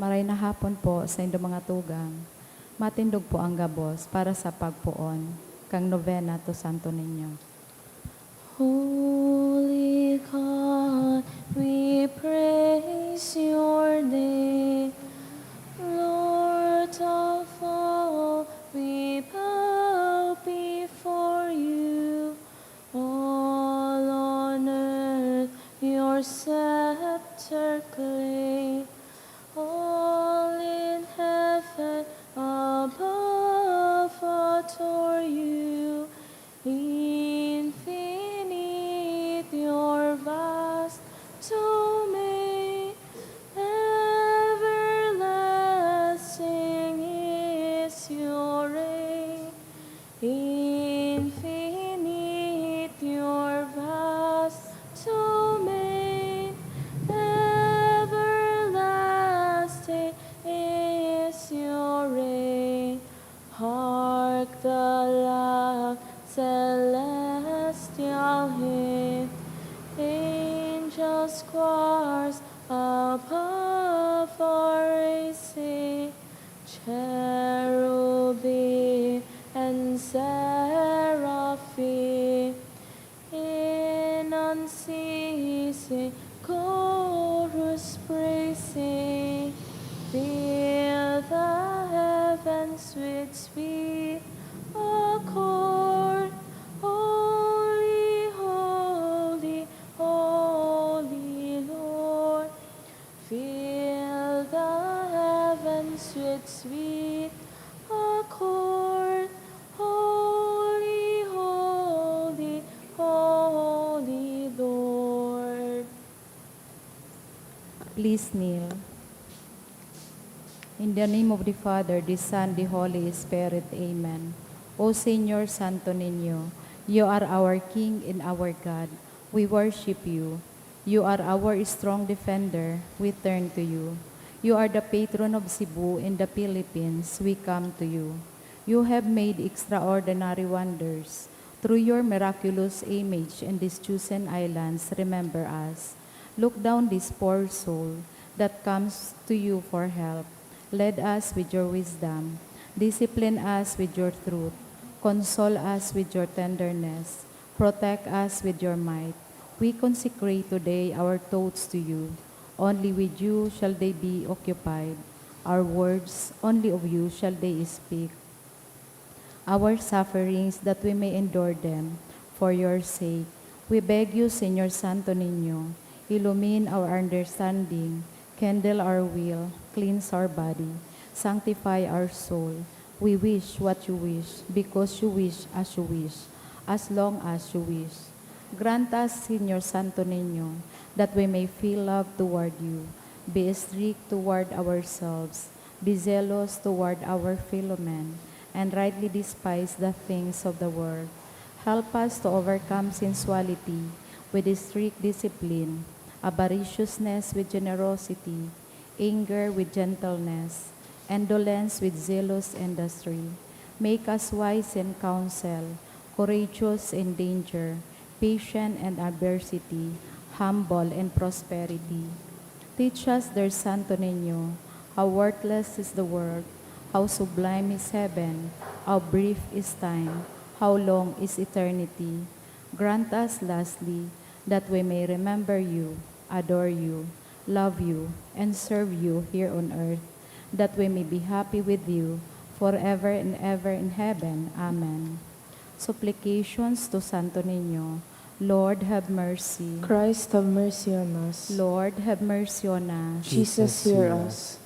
Maray na hapon po sa inyong mga tugang. Matindog po ang gabos para sa pagpuon, kang novena to Santo Niño. Holy God, we praise your name. Lord of all, we bow before you. All on earth your scepter claim. All in heaven above adore you. Infinite your vast domain, everlasting is your reign. Infinite your vast domain, everlasting is your reign. Hark the loud celestial hymn, angels choirs above are raising, cherubim and seraphim in unceasing chorus praising. Fill the heavens with sweet accord. Holy, holy, holy Lord. Fill the heavens with sweet accord. Holy, holy, holy Lord. Please kneel. In the name of the Father, the Son, the Holy Spirit. Amen. O Señor Santo Niño, you are our King and our God. We worship you. You are our strong defender. We turn to you. You are the patron of Cebu and the Philippines. We come to you. You have made extraordinary wonders. Through your miraculous image in these chosen islands, remember us. Look down this poor soul that comes to you for help. Lead us with your wisdom. Discipline us with your truth. Console us with your tenderness. Protect us with your might. We consecrate today our thoughts to you. Only with you shall they be occupied. Our words, only of you shall they speak. Our sufferings, that we may endure them. For your sake, we beg you, Señor Santo Niño, illumine our understanding, kindle our will, cleanse our body, sanctify our soul. We wish what you wish, because you wish, as long as you wish. Grant us, Señor Santo Niño, that we may feel love toward you, be strict toward ourselves, be zealous toward our fellow men, and rightly despise the things of the world. Help us to overcome sensuality with strict discipline, avariciousness with generosity, anger with gentleness, indolence with zealous industry. Make us wise in counsel, courageous in danger, patient in adversity, humble in prosperity. Teach us, dear Santo Niño, how worthless is the world, how sublime is heaven, how brief is time, how long is eternity. Grant us, lastly, that we may remember you, adore you, love you, and serve you here on earth, that we may be happy with you forever and ever in heaven. Amen. Supplications to Santo Niño. Lord, have mercy. Christ, have mercy on us. Lord, have mercy on us. Jesus, hear us.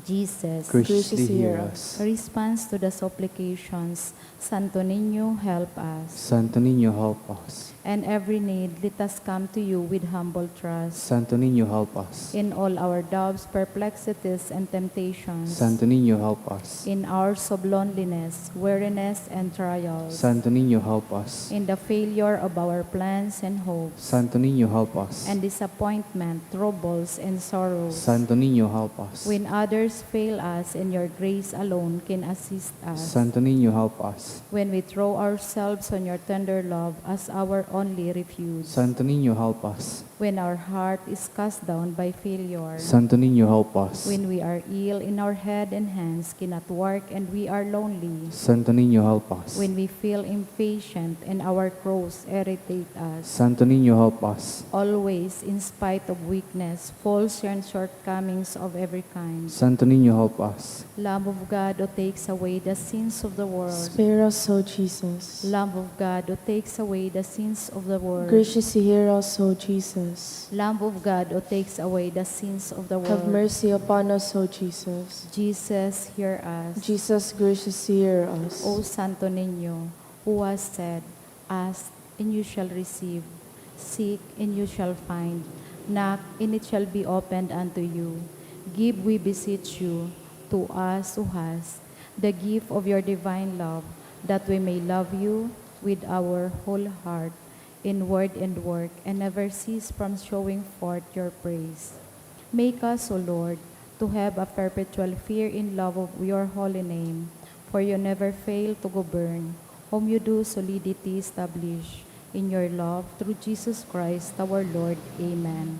Jesus, Graciously hear us. response to the supplications, Santo Niño, help us. Santo Niño, help us. And every need, let us come to you with humble trust. Santo Niño, help us. In all our doubts, perplexities, and temptations. Santo Niño, help us. In hours of loneliness, weariness, and trials. Santo Niño, help us. In the failure of our plans and hopes. Santo Niño, help us. And disappointment, troubles, and sorrows. Santo Niño, help us. When others fail us, and your grace alone can assist us. Santo Niño, help us. When we throw ourselves on your tender love as our only refuge. Santo Niño, help us. When our heart is cast down by failure, Santo Niño, help us. when we are ill in our head and hands cannot work and we are lonely, Santo Niño, help us. when we feel impatient and our crows irritate us, Santo Niño, help us. always in spite of weakness, faults and shortcomings of every kind. Santo Niño, help us. Lamb of God who takes away the sins of the world, Spare us, O Jesus. Lamb of God who takes away the sins of the world, Graciously hear us, O Jesus. Lamb of God who takes away the sins of the Have world. mercy upon us, O Jesus. Jesus, hear us. Jesus, graciously hear us. O Santo Niño, who has said, ask and you shall receive, seek and you shall find, knock and it shall be opened unto you. Give, we beseech you, to us who has the gift of your divine love, that we may love you with our whole heart, in word and work, and never cease from showing forth your praise. Make us, O Lord, to have a perpetual fear in love of your holy name, for you never fail to govern, whom you do solidity establish in your love through Jesus Christ our Lord. Amen.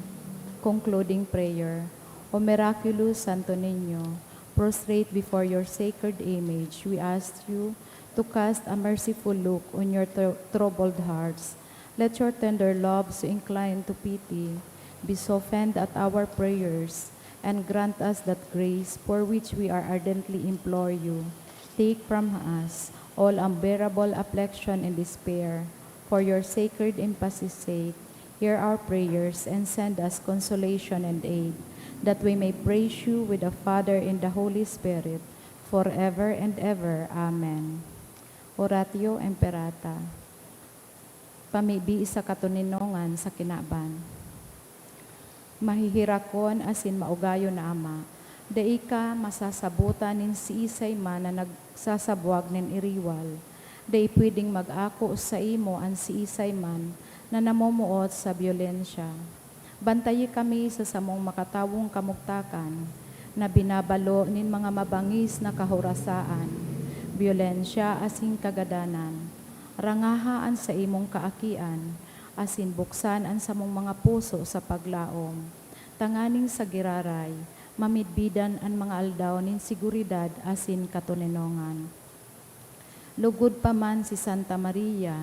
Concluding prayer. O miraculous Santo Niño, prostrate before your sacred image, we ask you to cast a merciful look on your troubled hearts. Let your tender love so incline to pity be softened at our prayers, and grant us that grace for which we are ardently implore you. Take from us all unbearable affliction and despair. For your sacred emphasis sake, hear our prayers and send us consolation and aid, that we may praise you with the Father and the Holy Spirit, forever and ever. Amen. Oratio Imperata. Pamibi sa katuninongan sa kinaban. Mahihirakon asin maugayo na ama, dai ka masasabutan nin si isay man na nagsasabwag nin iriwal, dai pwedeng mag-ako sa imo an si isay man na namumuot sa biolensya. Bantayi kami sa samong makatawong kamugtakan, na binabalo nin mga mabangis na kahurasaan, biolensya asin kagadanan, rangahaan sa imong kaakian, asin buksan ang samong mga puso sa paglaom. Tanganing sa giraray, mamidbidan ang mga aldaw nin siguridad asin katuninongan. Lugod pa man si Santa Maria,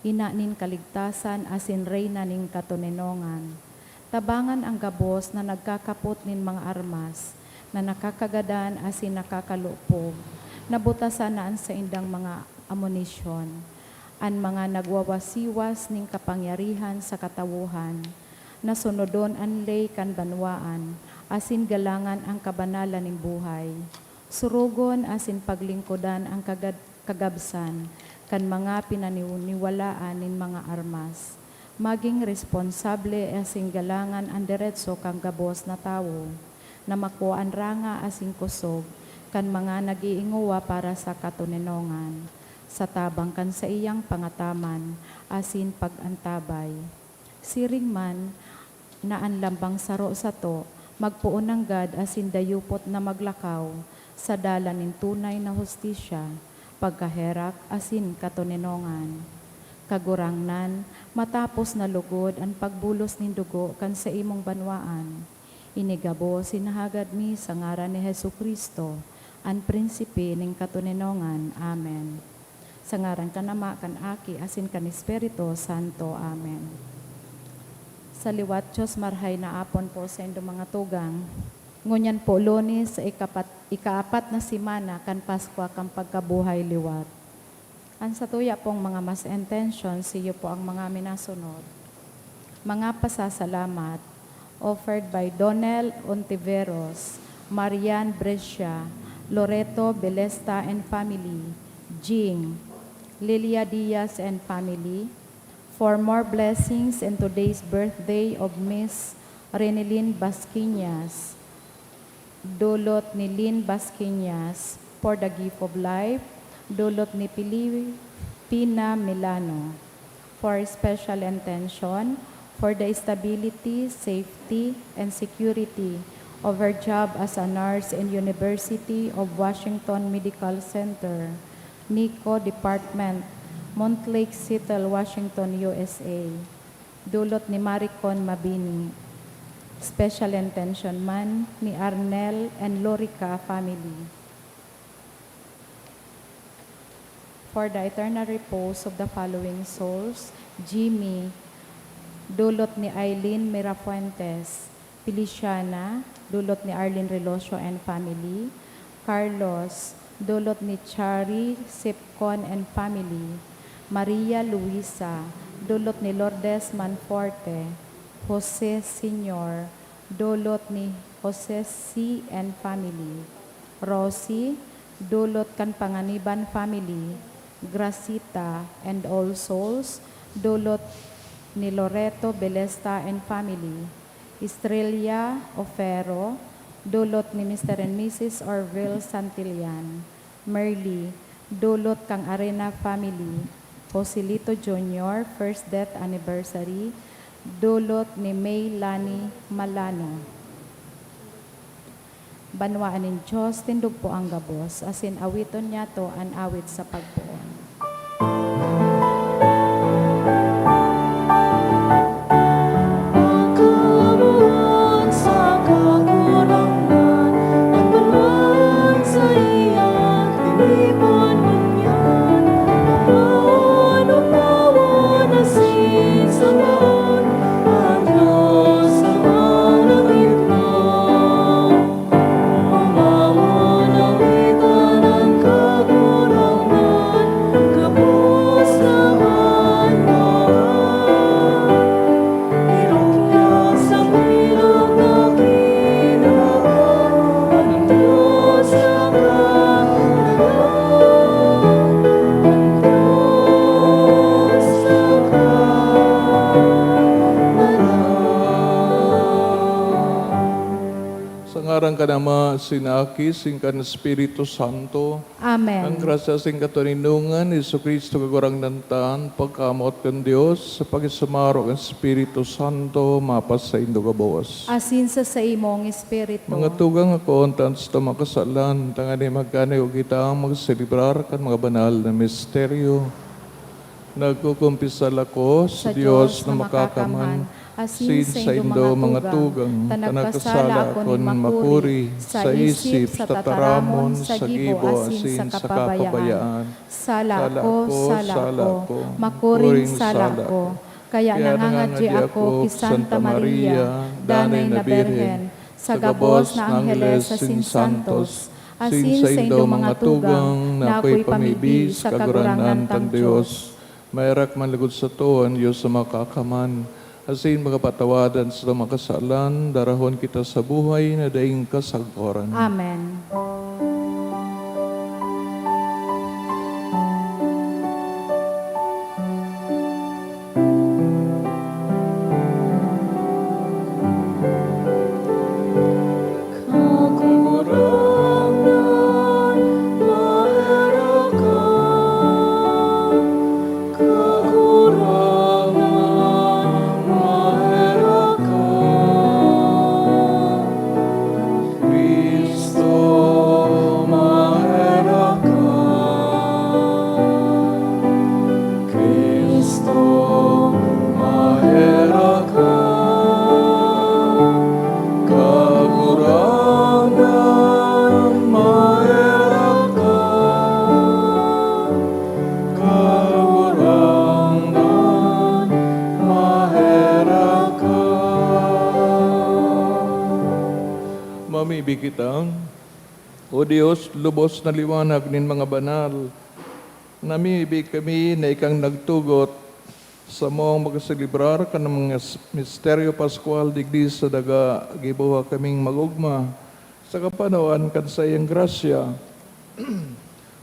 ina nin kaligtasan asin reyna nin katuninongan. Tabangan ang gabos na nagkakapot nin mga armas, na nakakagadan asin nakakalupog, nabutasan na sa indang mga amunisyon, an mga nagwawasiwas ning kapangyarihan sa katawuhan, nasunodon ang lay kan banwaan, asin galangan ang kabanalan ning buhay, surugon asin paglingkodan ang kagabsan, kan mga pinaniwalaan nin mga armas, maging responsable asin galangan ang diretso kang gabos na tawo, na makuan ranga asin kusog, kan mga nagiinguwa para sa katuninongan, sa tabang kan sa iyang pangataman, asin pagantabay. Siring man, na ang lambang saro sa to, magpuon ng gad asin dayupot na maglakaw, sa dala nin tunay na hustisya, pagkaherak asin katuninongan. Kagurangnan, matapos na lugod ang pagbulos nin dugo kan sa imong banwaan, inigabo sinahagad mi sa ngaran ni Jesucristo, ang prinsipe ning katuninongan. Amen. Sa ngaran kan Ama, kan Aki, asin kan Espiritu Santo. Amen. Sa liwat Diyos, marhay na apon po sa inyong mga tugang. Ngunyan po, Lunes, sa ikaapat na simana, kan Pasko, kan pagkabuhay liwat. Ang satuya pong mga mas intention, siyo po ang mga minasunod. Mga pasasalamat, offered by Donel Ontiveros, Marian Brescia, Loreto Belesta and family, Jing, Lilia Diaz and family, for more blessings in today's birthday of Miss Renilyn Basquiñas, dulot ni Lynn Basquiñas, for the gift of life, dulot ni Pilipina Milano, for special intention, for the stability, safety, and security of her job as a nurse in University of Washington Medical Center, NICO Department, Montlake, Seattle, Washington, USA. dulot ni Maricon Mabini. Special intention man ni Arnel and Lorica family. For the eternal repose of the following souls, Jimmy, dulot ni Eileen Mirafuentes, Feliciana, dulot ni Arlene Relosio and family, Carlos, dulot ni Chari Sipcon and family, Maria Luisa, dulot ni Lourdes Manforte, Jose Senior, dulot ni Jose C. and family, Rosie, dulot kan Panganiban family, Gracita and All Souls, dulot ni Loreto Belesta and family, Estrella Ofero, dulot ni Mr. and Mrs. Orville Santillan, Merly, dulot kang Arena family, Joselito Jr., first death anniversary, dulot ni May Lani Malano. Banwaan ng Diyos, tindog po ang gabos, asin awiton niya to an awit sa pagpuon. Pagkabuhan sa kakulangan at paluan sa iyang tinipan man yan. Pagkawan o pawon asin sa baon, ang Diyos ang alangit mo. Umawon ang itan ang kakulangan, kapos naman mo. Irokyas ang hirap na kinahawa, ang Diyos ang kahulugan, ang Diyos ang kahulugan. Sa ngaran ka nama, sinaki, singkan Espiritu Santo, Amen. ang grasya sing katuninungan, Isu Kristo kagurang nantaan, pagkamot kan Dios, sa pagisumaro kan Espiritu Santo, mapas sa indo kabos. Asin sa imong espiritu. Mga tugang ako, ang sa makasalan, tangani magkanay o kita ang magselebrar kan mga banal na misteryo. Nagkukumpisal ako sa Diyos na makakaman, sin sa indo mga tugang, tanagkasala akon makuri, sa isip, sa tataramon, sa gibo, asin sa kapabayaan. Sala ko, makuring sala ko. Kaya nangangadji ako ki Santa Maria, danay na Birhen, sa gabos na Angeles sa Santos, asin sa indo mga tugang, na ako'y pamibi sa kagurangan tang Diyos. Mayrak manlugod sa tuwan, Diyos sa makakaman. Asin mga patawadan sa makasalan, darahon kita sa buhay na daing kasagporan. Amen. Kakurangan, mahirapan. Kakurangan, mahirapan. Kristo, mahirapan. Kristo, mahirapan. Kakurangan, mahirapan. Kakurangan, mahirapan. Mamibig kita, O Diyos, lubos na liwanag nin mga banal, namibig kami na ikang nagtugot sa mong magaselebrar ka ng mga misteryo Pascual digdi sa daga gibuha kaming magugma sa kapanawan kan sa iyang grasya.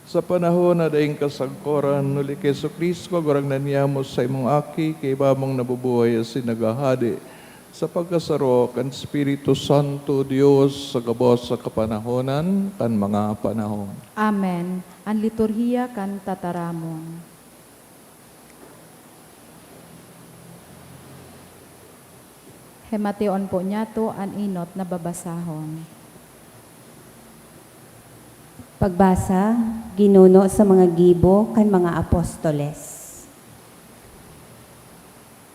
Sa panahon na daing kasagkoran, nuli kay Kristo, gurang nanyamo sa imong aki, kay babang nabubuhay as sinagahadi. Sa pagkasaro kan Espiritu Santo, Diyos, sa gabos sa kapanahonan, kan mga panahon. Amen. Ang liturhiya kan tataramon. Hemateon po niya to an inot na babasahon. Pagbasa, ginuno sa mga gibo kan mga apostoles.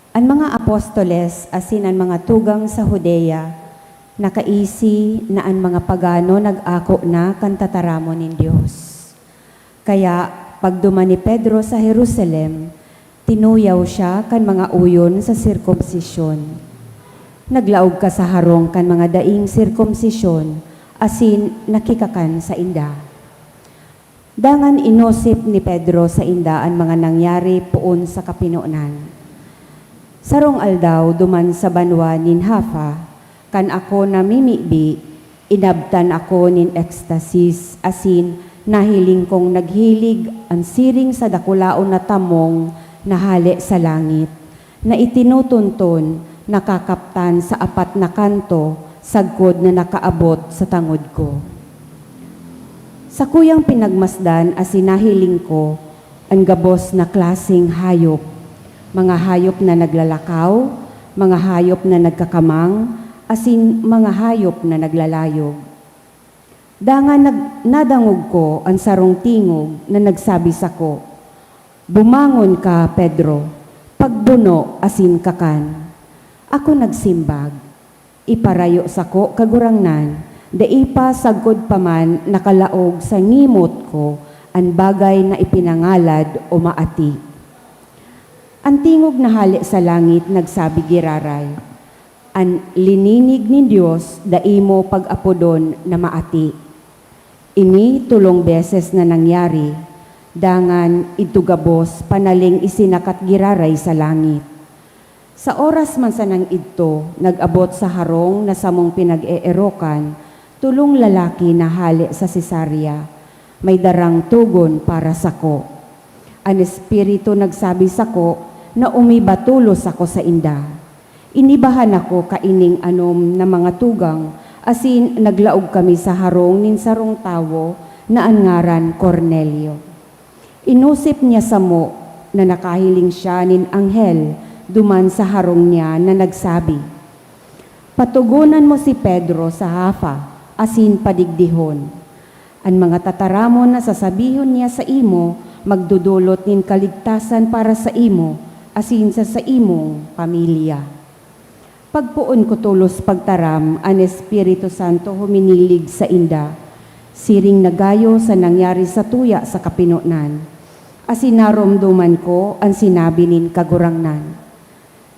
Ang mga mga apostoles asin ang mga tugang sa Hudeya, nakaisi na ang mga pagano nag-ako na kan tataramon nin Dios. Kaya pagduma ni Pedro sa Jerusalem, tinuyaw siya kan mga uyon sa sirkumsisyon. Naglaog ka sa harong kan mga daing sirkumsisyon, asin nakikakan sa inda. Dangan inosip ni Pedro sa inda ang mga nangyari poon sa kapinunan. Sarong aldaw duman sa banwa nin Hafa, kan ako namimibi, inabtan ako nin ekstasis, asin nahiling kong naghilig ang siring sa dakulaon na tamong nahali sa langit, na itinutunton, nakakaptan sa apat na kanto, sagkod na nakaabot sa tangod ko. Sa kuyang pinagmasdan asin nahiling ko, ang gabos na klaseng hayop, mga hayop na naglalakaw, mga hayop na nagkakamang, asin mga hayop na naglalayog. Dangan nadangog ko ang sarong tingog na nagsabi sa ko, "Bumangon ka, Pedro, pagbuno asin kakan." Ako nagsimbag, iparayo sa ko kagurangnan, daipa sagkod paman nakalaog sa ngimot ko ang bagay na ipinangalad o maati. Ang tingog na hali sa langit nagsabi giraray, "An lininig ni Dios daimo pag-apodon na maati." Ini tulong beses na nangyari, dangan itugabos panaling isinakat giraray sa langit. Sa oras man sa nang idto, nag-abot sa harong na samong pinag-eerokan, tulong lalaki na hali sa Cesarea, may darang tugon para sa ko. Ang espiritu nagsabi sa ko, na umibatulos ako sa inda. Inibahan ako kaining anom na mga tugang, asin naglaog kami sa harong nin sarong tawo na angaran Cornelio. Inusip niya sa mo na nakahiling siya nin anghel duman sa harong niya na nagsabi, "Patugunan mo si Pedro sa Hafa, asin padigdihon. Ang mga tataramon na sasabihon niya sa imo, magdudulot nin kaligtasan para sa imo, asin sa imong pamilya." Pagpuon ko tulos pagtaram, ang Espiritu Santo huminilig sa inda, siring nagayo sa nangyari sa tuya sa kapinunan. Asin naromduman ko ang sinabi nin kagurangnan.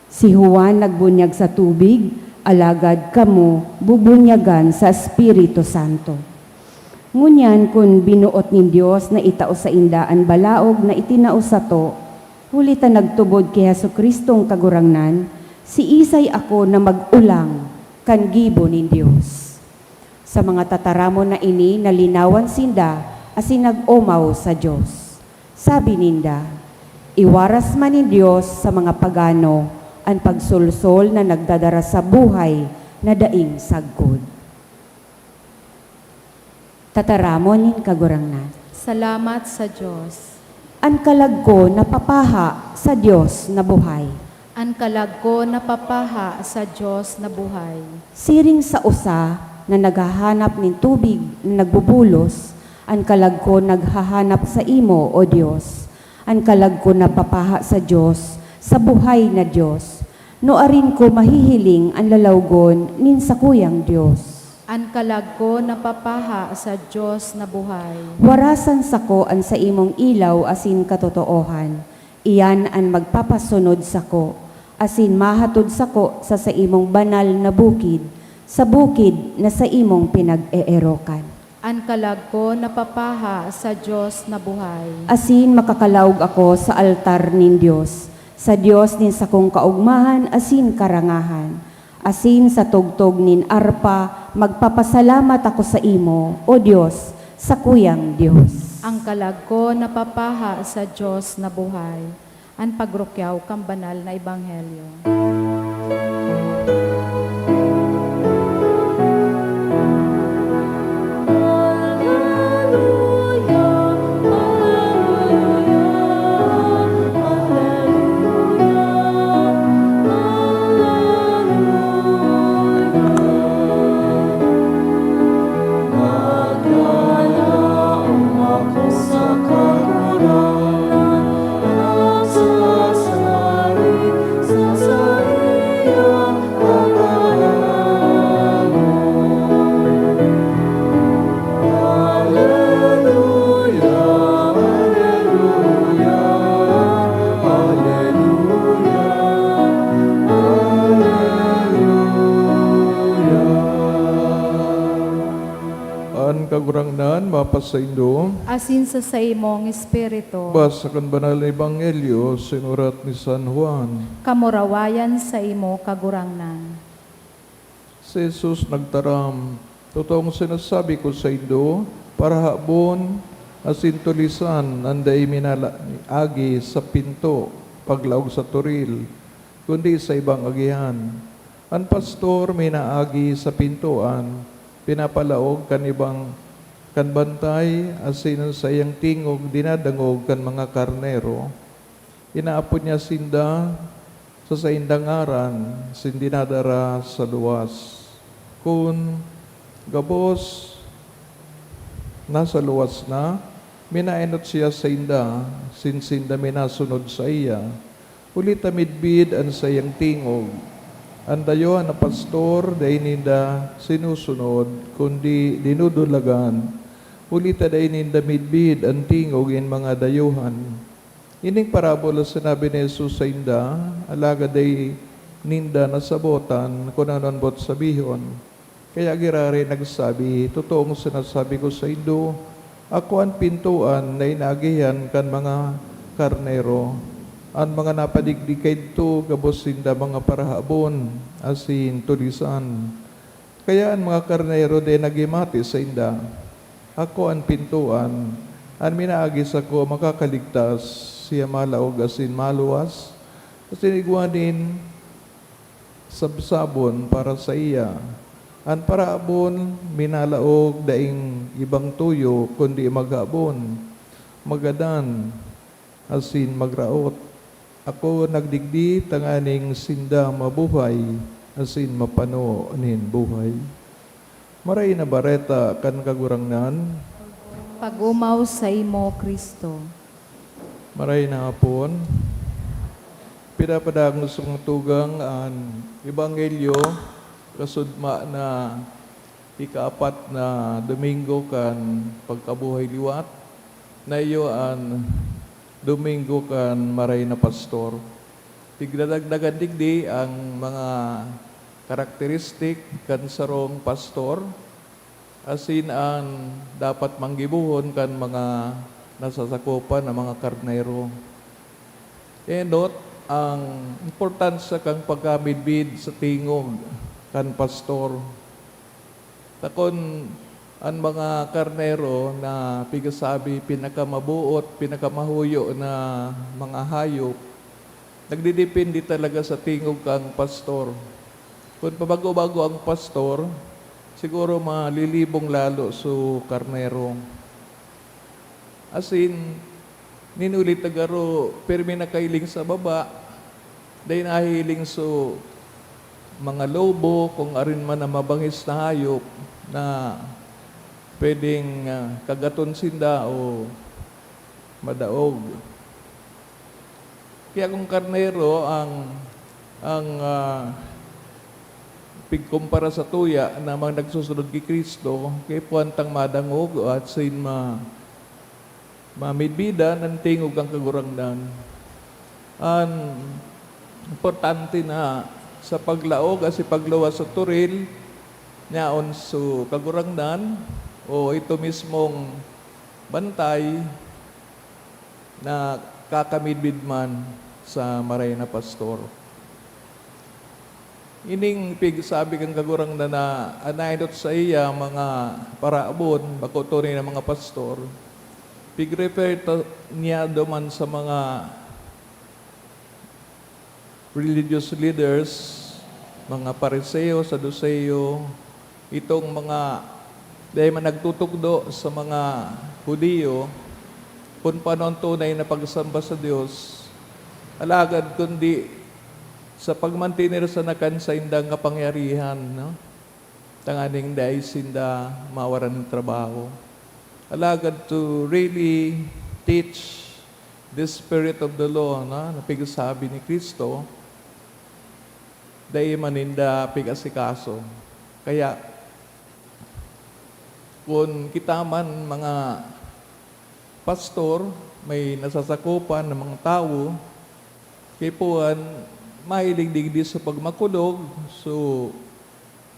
Si Juan nagbunyag sa tubig, alagad kamo bubunyagan sa Espiritu Santo. Ngunyan kung binuot nin Dios na itao sa inda ang balaog na itinao sa to, hulita nagtubod kay Jesukristong kagurangnan, si isay ako na mag-ulang kan gibo nin Dios. Sa mga tataramon na ini, nalinawan sinda asin nag-omaw sa Dios. Sabi ninda, iwaras man nin Dios sa mga pagano ang pagsulsol na nagdadara sa buhay na daing sagkod. Tataramon nin kagurangnan. Salamat sa Diyos. Ang kalagko na papaha sa Diyos na buhay. Ang kalagko na papaha sa Diyos na buhay. Siring sa usa na naghahanap nin tubig na nagbubulos, ang kalagko naghahanap sa imo, O Diyos. Ang kalagko na papaha sa Diyos, sa buhay na Diyos. Noarin ko mahihiling ang lalawgon nin sa kuyang Diyos. Ang kalagko na papaha sa Diyos na buhay. Warasan sa ko ang sa imong ilaw asin katotoohan. Iyan ang magpapasunod sa ko, asin mahatod sa ko sa imong banal na bukid, sa bukid na sa imong pinag-eerokan. Ang kalagko na papaha sa Diyos na buhay. Asin makakalaog ako sa altar nin Diyos, sa Diyos nin sa kong kaugmahan asin karangahan. Asin sa tugtog nin arpa, magpapasalamat ako sa imo, O Diyos, sa kuyang Diyos. Ang kalagko na papaha sa Diyos na buhay. Ang pagrukyaw kang banal na ebanghelyo. Sa kagurangnan, mapasaindo, asin sa imong espiritu, basa kan banal na ebanghelyo, sinurat ni San Juan. kamurawayan sa imo kagurangnan. Si Jesus nagtaram, totoong sinasabi ko sa indo, para habon asin tulisan, anday agi sa pinto, paglaog sa turil, kundi sa ibang agihan. Ang pastor may naagi sa pintuan, pinapalaog kan ibang kanbantay, asin sa iyang tingog, dinadangog kan mga karnero. Inaapod niya sinda sa indangaran, sindinadara sa luwas. Kung gabos nasa luwas na, minaenot siya sa inda, sinsinda minasunod sa iya. Ulit midbid ang sayang tingog. Andayo na pastor, day ninda sinusunod, kundi dinudulagan. Ulita day ninda midbid ang tingog in mga dayuhan. Ining parabola sinabi ni Jesus sa inda, alaga day ninda nasabotan, kung anon bot sabihon. Kaya girari nagsabi, totoong sinasabi ko sa indo, ako ang pintuan na inagihan kan mga karnero. Ang mga napadigdi kay ito, gabos sinda mga parahabon, asin tulisan. Kaya ang mga karnero din nagimati sa inda. Ako ang pintuan, ang minaagis ako makakaligtas, siya malaog asin maluwas, asin iguanin sabsabon para sa iya. Ang parahabon, minalaog daing ibang tuyo, kundi maghabon, magadan, asin magraot. Ako nagdigdi tanganing sinda mabuhay, asin mapano nin buhay. Maray na bareta kan kagurangnan, Pag-umaw sa imo, Kristo. maray na hapon. Pinapadang sung tugang ang ebanghelyo, kasudma na ikaapat na Domingo kan pagkabuhay liwat, na iyo ang Domingo kan maray na pastor. Tigdadagdagan digdi ang mga karakteristik kan sarong pastor, asin ang dapat manggibuhon kan mga nasasakupan ng mga karnero. Enot ang importansya kang pagkamidbid sa tingog kan pastor. Takon ang mga karnero na pigasabi pinakamabuot, pinakamahuyo na mga hayop, nagdidepende talaga sa tingog kang pastor. Kung pabago-bago ang pastor, siguro malilibong lalo so karnero. Asin, ninulit agaro, permi na kailing sa baba, dahil nahiling so mga lobo, kung arin man na mabangis na hayop, na pwedeng kagaton sinda o madaog. Kaya kung karnero ang pigkumpara sa tuya na mga nagsusunod kay Kristo, kay puwantang madangog at sin mamidbida ng tingog ang kagurangdan. Ang importante na sa paglaog at si paglawas sa turil, niyaon so kagurangdan, o ito mismong bantay na kakamidbid man sa maray na pastor. Ining sabi kang kagurang na anaydot sa iya mga paraabon, bakutunin ng mga pastor, pig-refer niya duman sa mga religious leaders, mga pariseo, saduceo, itong mga dahil man nagtutugdo sa mga Hudiyo, kung paano tunay na pagsamba sa Diyos, alagad kundi sa pagmantinir sa nakan sa indang kapangyarihan, no? Tanganing dahil sinda mawaran ng trabaho. Alagad to really teach the spirit of the law, no? Napigasabi ni Kristo, dahil maninda pigasikaso. Kaya, kung kita man mga pastor, may nasasakupan ng mga tao, kipuan, mahilig digdi sa pagmakulog, so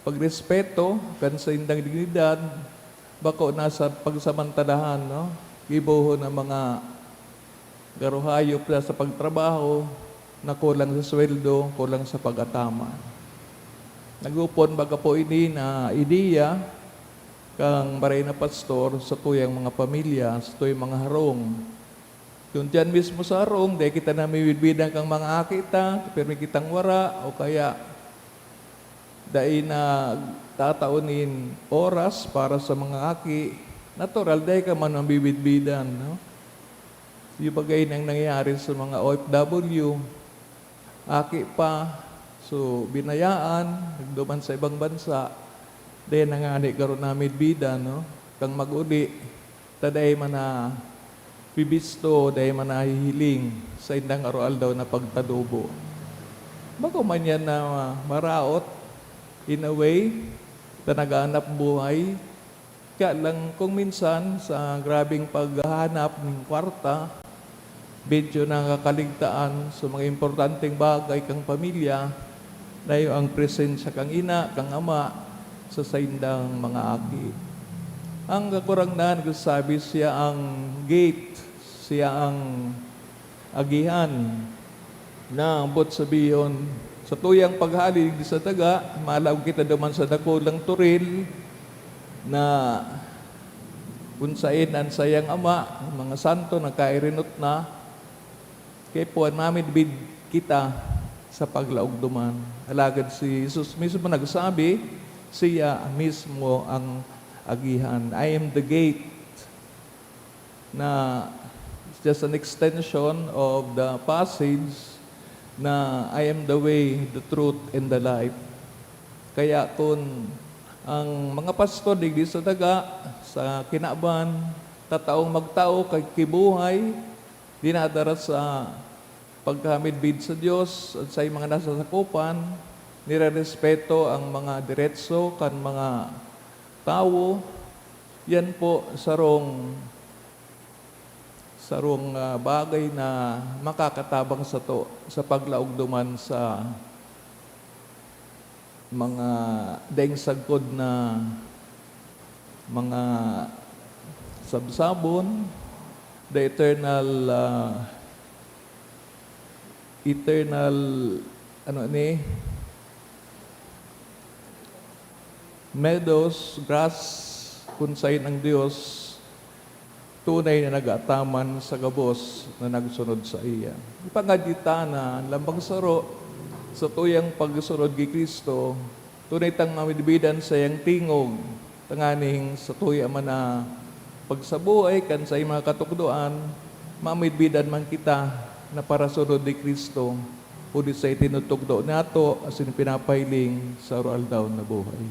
pagrespeto, kan sa indang dignidad, bako nasa pagsamantalahan, no? Gibuho ng mga garuhayop na sa pagtrabaho, na kulang sa sweldo, kulang sa pag-atama. Nagupon baga po ini na ideya kang maray na pastor sa tuyang mga pamilya, sa tuyang mga harong. Kung dyan mismo sa harong, dahil kita na may bidbidang kang mga akita, pero may kitang wara, o kaya dahil na tataunin oras para sa mga aki, natural, dahil ka man ang bibidbidan. No? Yung bagay nang nangyayari sa mga OFW, aki pa, so binayaan, nagduman sa ibang bansa, dahil nangani karon namin bida, no? Kang mag-uli, taday man na bibisto, dahil man na hihiling sa indang aroal daw na pagtadubo. Bago man yan na maraot, in a way, na nag-aanap buhay, kaya lang kung minsan sa grabing paghahanap ng kwarta, medyo nakakaligtaan sa mga importanteng bagay kang pamilya, na ang presensya kang ina, kang ama, sa saindang mga aki. Ang kakurangnan, sabi siya ang gate, siya ang agihan, na ambot sabiyon, sa tuyang paghalig sa taga, malaw kita duman sa dakulang turil, na unsain ang sayang ama, mga santo na kairinot na, kaya po namin bid kita sa paglaog duman. Alagad si Jesus mismo nagsabi, siya mismo ang agihan. I am the gate, na just an extension of the passage na I am the way, the truth, and the life. Kaya kung ang mga pastor digdi sa daga, sa kinaban, tataong magtao kay kibuhay, dinadara sa pagkamidbid sa Diyos at sa mga nasa sakupan, nirerespeto ang mga diretso kan mga tao. Yan po sarong bagay na makakatabang sa to sa paglaog duman sa mga daing sagkod na mga sabsabon, the eternal meadows, grass, kunsayin ang Diyos, tunay na nag-ataman sa gabos na nagsunod sa iya. Ipangadita na lambang saro sa tuyang pagsunod kay Kristo, tunay tang mamidibidan sa iyang tingog, tanganing sa tuya man na pagsabuhay kan sa iyang mga katukdoan, mamidibidan man kita na para sunod ni Kristo, pudi sa itinutugdo nato asin pinapailing sa aral daw na buhay.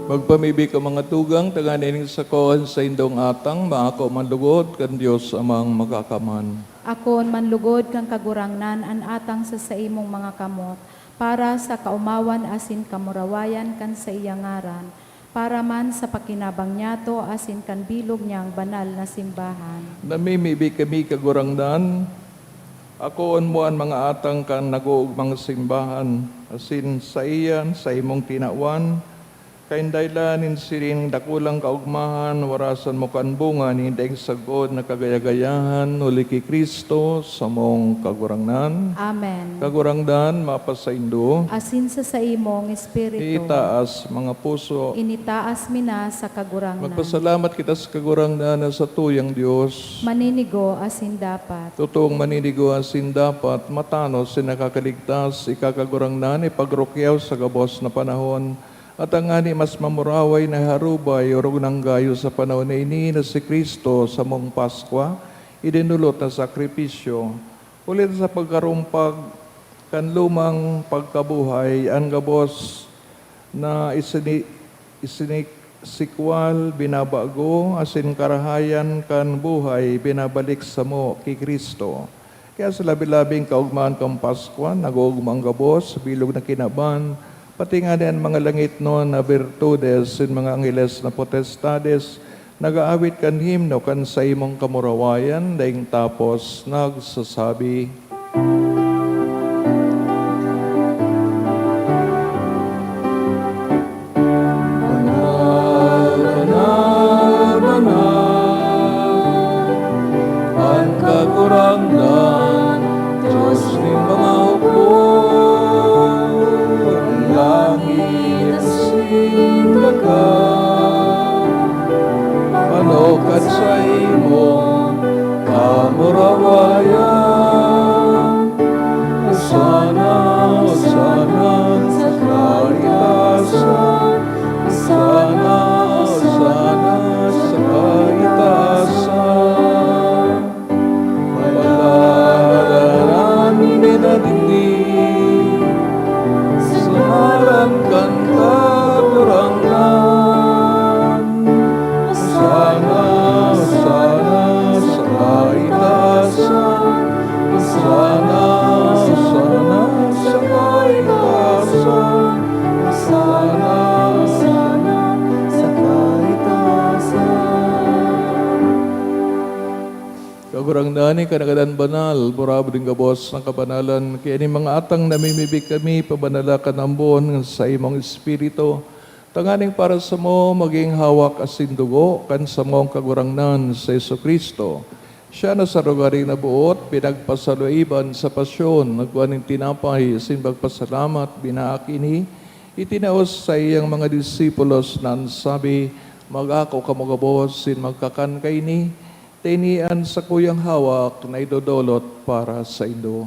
Magpamibig ka mga tugang, taganining sa kohan sa indong atang, maako manlugod, kan Diyos amang makakaman. Akon manlugod kang kagurangnan an atang sa imong mga kamot, para sa kaumawan asin kamurawayan kan sa iyang ngaran, para man sa pakinabang niyato asin kan bilog niyang banal na simbahan. Namimibig kami kagurangnan, Akoon mo ang mga atang kan naguugmang simbahan, asin sa iyan, sa imong tinawan, kain daylanin siring dakulang kaugmahan, warasan mo kan bunga, ni daing sagod na kagayagayahan, uli ki Kristo, sa mong kagurangnan. Amen. Kagurangdan, mapasaindo, Asin sa imong espiritu, itaas mga puso. initaas mina sa kagurangnan. Magpasalamat kita sa kagurangdan sa tuyang Diyos. Maninigo asin dapat. Totoong maninigo asin dapat, matanos si nakakaligtas, ikakagurangnan, ipagrukyaw sa gabos na panahon. At ang ani mas mamuraway na harubay, orog ng gayo sa panahon na ini na si Kristo sa mong Paskwa, idinulot na sakripisyo. Ulit sa pagkarumpag, kanlumang pagkabuhay, ang gabos na sikwal, binabago, asin karahayan kan buhay, binabalik sa mo kay Kristo. Kaya sa labi-labing kaugmaan kang Paskwa, nag-uugmang gabos, bilog na kinaban, pati nga din mga langit no na virtudes, sin mga angeles na potestades, nag-aawit kan himno kan sa imong kamurawayan, daing tapos nagsasabi, Ang kagurangnan, Diyos ni mga hukbo, langit at sindaga, panokat sa imong kamurawayan. Sana, sana sa kaitasan, sana, sana sa kaitasan. Palalaran binadingin sa ngalan kan kagurangnan. Sana, sana sa kaitasan, sana, sana sa kaitasan, sana, sana sa kaitasan. Kagurangdani kanagadan banal, burabo din gabos ng kabanalan, kaya ni mga atang namimibig kami, pabanalakan ang buon sa imong espiritu, tanganing para sa mo maging hawak asin dugo, kan sa mong kagurangnan sa Jesucristo. Siya na sa rugaring na buot, pinagpasaluiban sa pasyon, nagwaning tinapay, asin magpasalamat, binaakini, itinaos sa iyang mga disipulos na sabi, mag-ako kamugabos, sin magkakan kaini, tinian sa kuyang hawak na idodolot para sa indo.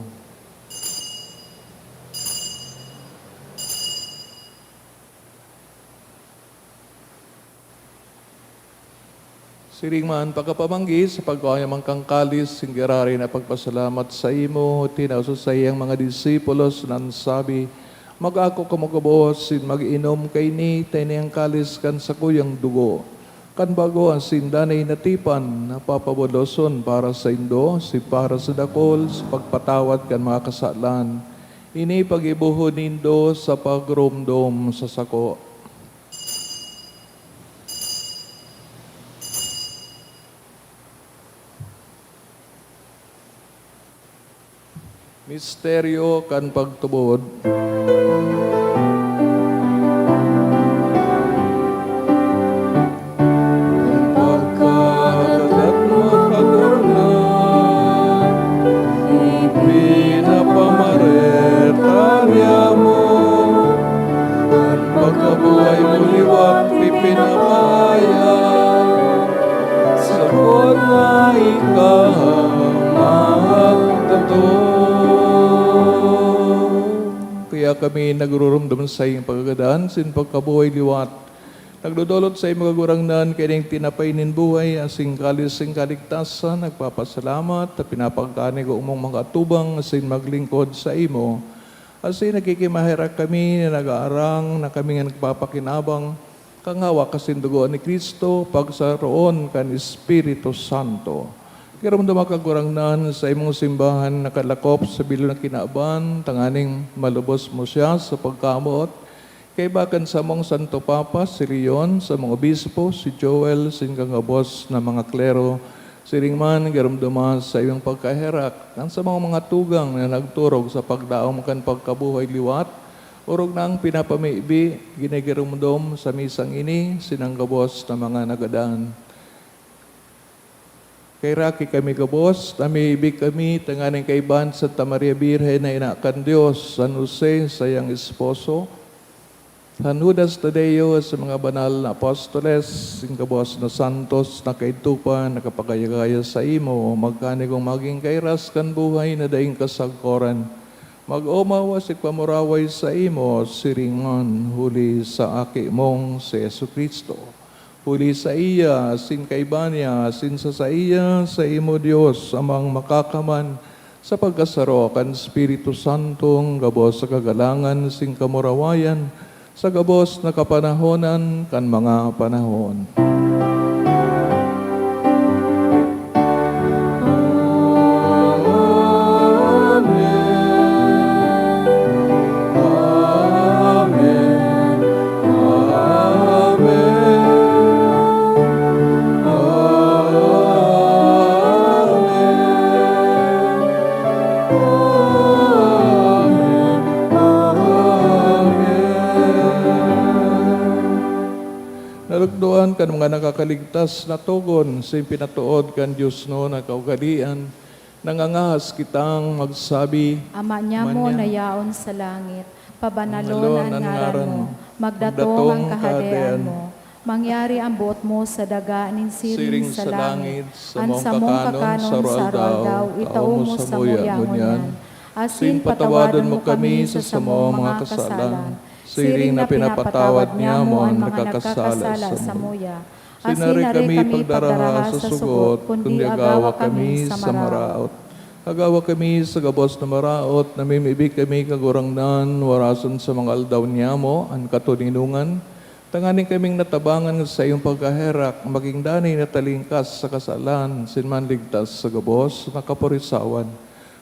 Siring man pagkapamanggi sa pagkayamang kang kalis, singgirari na pagpasalamat sa imo, tinauso sa iyang mga disipulos nan sabi, mag-ako kamugabos, sin mag-inom kay ni, tiniyang kalis kan sa kuyang dugo. Kan bago ang sindanay natipan, napapabodoson para sa indo, si para sa dakol, sa pagpatawad kan mga kasalan. Ini pag-ibuhon nindo sa pagrumdom sa sako. Misteryo kan pagtubod. Pagkakalat mo kagurnan, pinapamaretarya mo, at pagkabuhay mo liwat ipinapaya, sa na ikaw magtatong. Kaya kami nagururumdum sa iyong pagkagadaan, sin pagkabuhay liwat. Nagdodolot sa iyong magagurangnan, kaya tinapay nin buhay, asing kalis sing kaligtasan, nagpapasalamat, at pinapagkanig o umong mga atubang, asin maglingkod sa imo. Asin nakikimahira kami, na nag-aarang, na kami nga nagpapakinabang, kang hawak kasin dugoan ni Kristo, pagsaroon kan Espiritu Santo. Kaya mo makagurangnan sa imong simbahan nakalakop sa bilo na kinaaban, tanganing malubos mo siya sa pagkamot. Kay bakan sa mong Santo Papa, si Leon, sa mga obispo, si Joel, singgang abos na mga klero, Siring man, garamdaman sa iyong pagkaherak, kan sa mga tugang na nagturog sa pagdaong kan pagkabuhay liwat, urog na ang pinapamiibi, ginigiramdom sa misang ini, sinanggabos na mga nagadaan. Kay Raki kami gabos, namiibig kami, tanganing kaiban Santa Maria Birhen na inakan Diyos, San Jose, sayang esposo, San Judas Tadeo sa mga banal na apostoles, singkabos na santos na kaitupan, nakapagayagaya sa imo, magkanigong maging kairas kan buhay na daing kasagkoran. Mag-umawa si pamuraway sa imo, siringon, huli sa aki mong si Yesu Kristo. Huli sa iya, sin kaibanya, sin sa iya, sa imo Diyos, amang makakaman, sa pagkasaro kan Espiritu Santong, gabos sa kagalangan, sin kamurawayan, sa gabos na kapanahonan kan mga panahon. Nalugdoan kan mga nakakaligtas na tugon sa pinatuod kan Diyos no na kaugalian, nangangahas kitang magsabi, Ama niya mo Manya, na yaon sa langit, pabanalon Banalon ang ang ngaran ngaran mo, mo, magdatong ang kahadean kahadean mo, mangyari ang buot mo sa daga nin siring sa langit, sa an sa mong kakanon sa daw, itao mo sa muya ngunyan. Asin patawadon mo kami sa samong mga kasalan, siring na pinapatawad niya mo ang mga nagkakasala sa muya. Sinari kami pagdaraha sa sugot, kundi agawa kami sa maraot. Agawa kami sa gabos na maraot, namimibig kami kagurangnan, warason sa mga aldaw niya mo, ang katuninungan. Tanganin kaming natabangan sa iyong pagkaherak, maging danay na talingkas sa kasalan, sinman ligtas sa gabos na kapurisawan.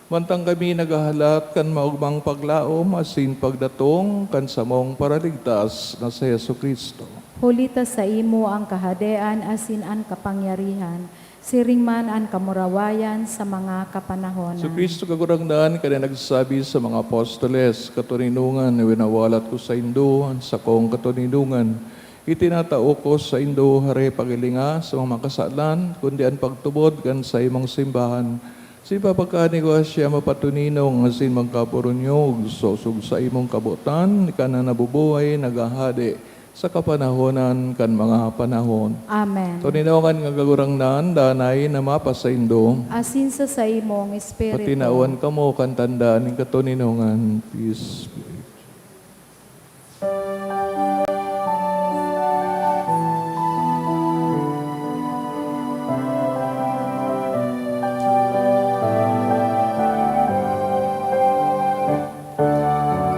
Mantang kami nagahalat kan maugmang paglaom, asin pagdatong kan samong paraligtas na sa Yesu Kristo. Hulita sa imo ang kahadean asin an kapangyarihan, siring man an kamurawayan sa mga kapanahonan. So Kristo kagurangdan kada nagsabi sa mga apostoles, katuninungan na winawalat ko sa Indo, sa kong katuninungan. Itinatao ko sa Indo, hare pagilinga sa mga kasalan, kundi ang pagtubod kan sa imong simbahan. Si papakani ko siya mapatuninong asin magkapurunyog, sosog sa imong kabutan, ka na nabubuhay, nagahade sa kapanahonan kan mga panahon. Amen. Tuninungan nga gagurangdan, danay na mapa sa Indo, Asin sa imong espiritu. patinawan ka mo kan tandaan ng katuninungan. Peace be.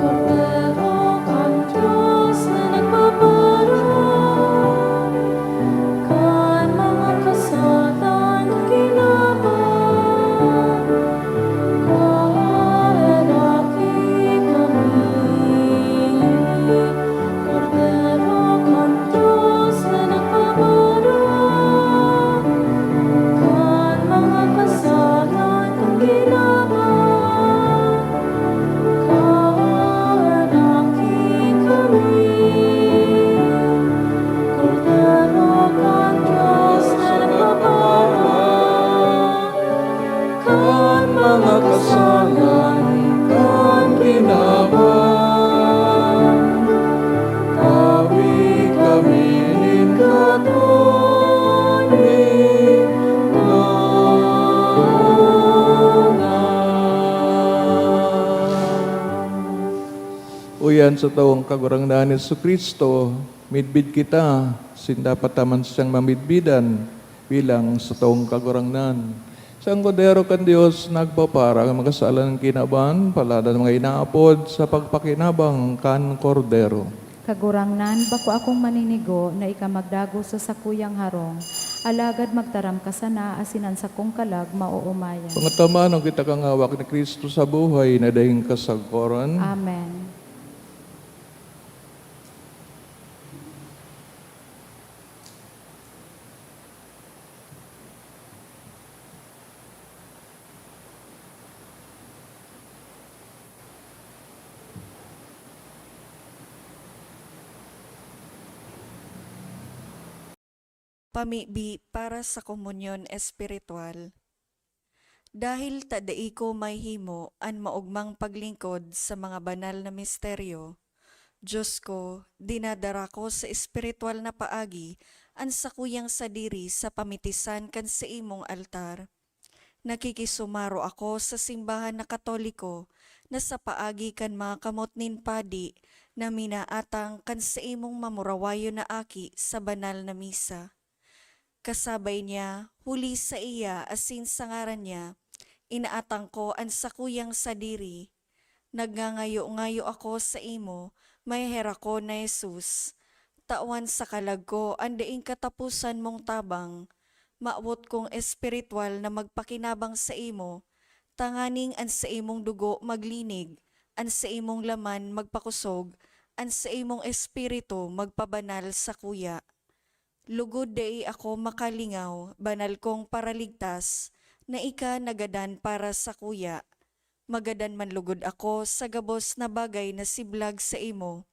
Cordero kang Diyos na nagpaparaan, kan mga kasalan ginaban, kaharaki kami. Cordero kang Diyos na nagpaparaan, kan mga kasalan ginaban, kaharaki kami. Cordero kang Diyos na nagpaparaan, kan mga kasalan kan ginaban, tawi kami nin katuninungan. Uyan sa taong kagurangdan ni Yesu Kristo, midbid kita, sin dapat taman siyang mamidbidan bilang sa taong kagurangdan. Sa kodero kan Diyos nagpapara ang mga kasalan ng kinaban, palada ng mga inaapod sa pagpakinabang kan kordero. Kagurangnan, bako akong maninigo na ikamagdago sa sakuyang harong. Alagad magtaram ka sana, asinan sa kong kalag, mauumayan. Pangatama nung kita kang hawak ni Kristo sa buhay na dahing kasagkoran. Amen. pamibi para sa komunyon espiritual. Dahil tadai ko may himo an maugmang paglingkod sa mga banal na misteryo, Diyos ko, dinadara ko sa espiritual na paagi an sakuyang sadiri sa pamitisan kan sa imong altar. Nakikisumaro ako sa simbahan na Katoliko na sa paagi kan mga kamot nin padi na minaatang kan sa imong mamurawayo na aki sa banal na misa. Kasabay niya, huli sa iya asin sa ngaran niya, inaatang ko ang sakuyang sadiri. Nagngangayo-ngayo ako sa imo, may hera ko na Jesus. Tawan sa kalag ko, andaing katapusan mong tabang. Maawot kong espiritual na magpakinabang sa imo, tanganing an sa imong dugo maglinig, an sa imong laman magpakusog, an sa imong espiritu magpabanal sa kuya. Lugod dai ako makalingaw, banal kong paraligtas, na ika nagadan para sa kuya. Magadan man lugod ako sa gabos na bagay na siblag sa imo.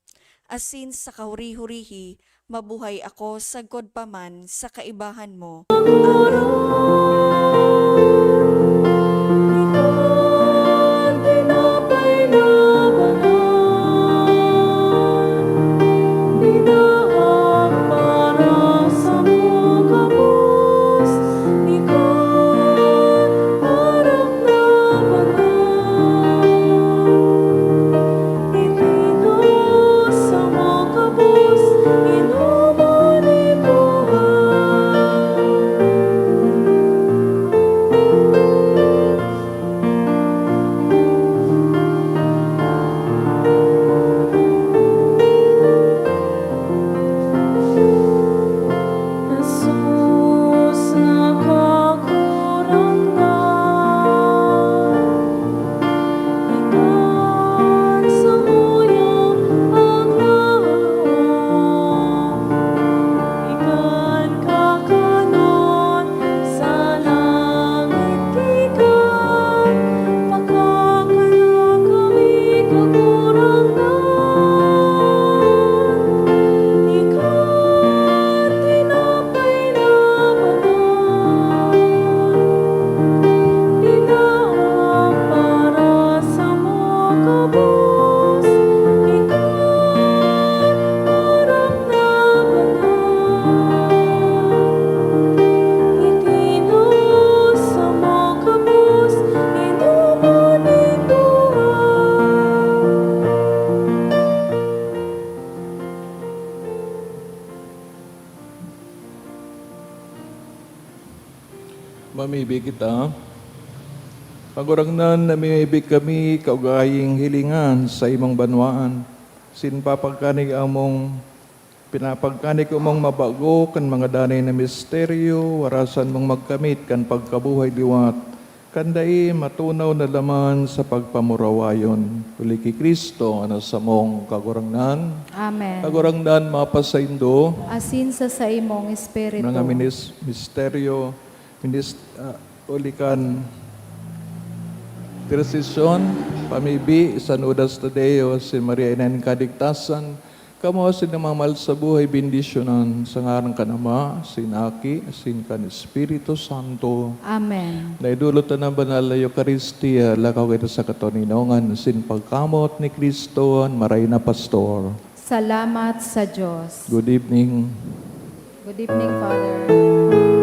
Asin sa kahuri-hurihi, mabuhay ako sagkod paman sa kaibahan mo. Tinapay na banal, binaag para sa mga kapos. Ikaw, harap na banal, itinos sa mga kapos, inuman ibuhay. Jesus, nakakurang na, ikan sa uyang paglaon, ikan kakanon sa langit ikan, pakakala kami kakurang na. Ikan tinapay na banal, binaag para sa mga kabos. Ikan harap na banal, itinos sa mga kabos, inuman ibuhay. Mamibig kita. Pagurangnan na mamibig kami kaugahing hilingan sa imong banwaan. Sinpapagkanig among pinapagkanig among mabago kan mga danay na misteryo, warasan mong magkamit kan pagkabuhay liwat. Kanday matunaw na laman sa pagpamurawayon. Uli ki Kristo, ano sa mong kagurangnan. Amen. Kagurangnan mapasaindo. Asin sa imong espiritu. Mga misteryo, ulikan intercession, pamibi, San Udas Tadeo, si Maria Inan Kadigtasan, kamo sinamamal sa buhay, bendisyonan sa ngarang kanama, sinaki, sin kan Espiritu Santo. Amen. Naidulot na ng banal na Eucharistia, lakaw kita sa katoninongan, sin pagkamot ni Kristo, maray na pastor. Salamat sa Diyos. Good evening. Good evening, Father.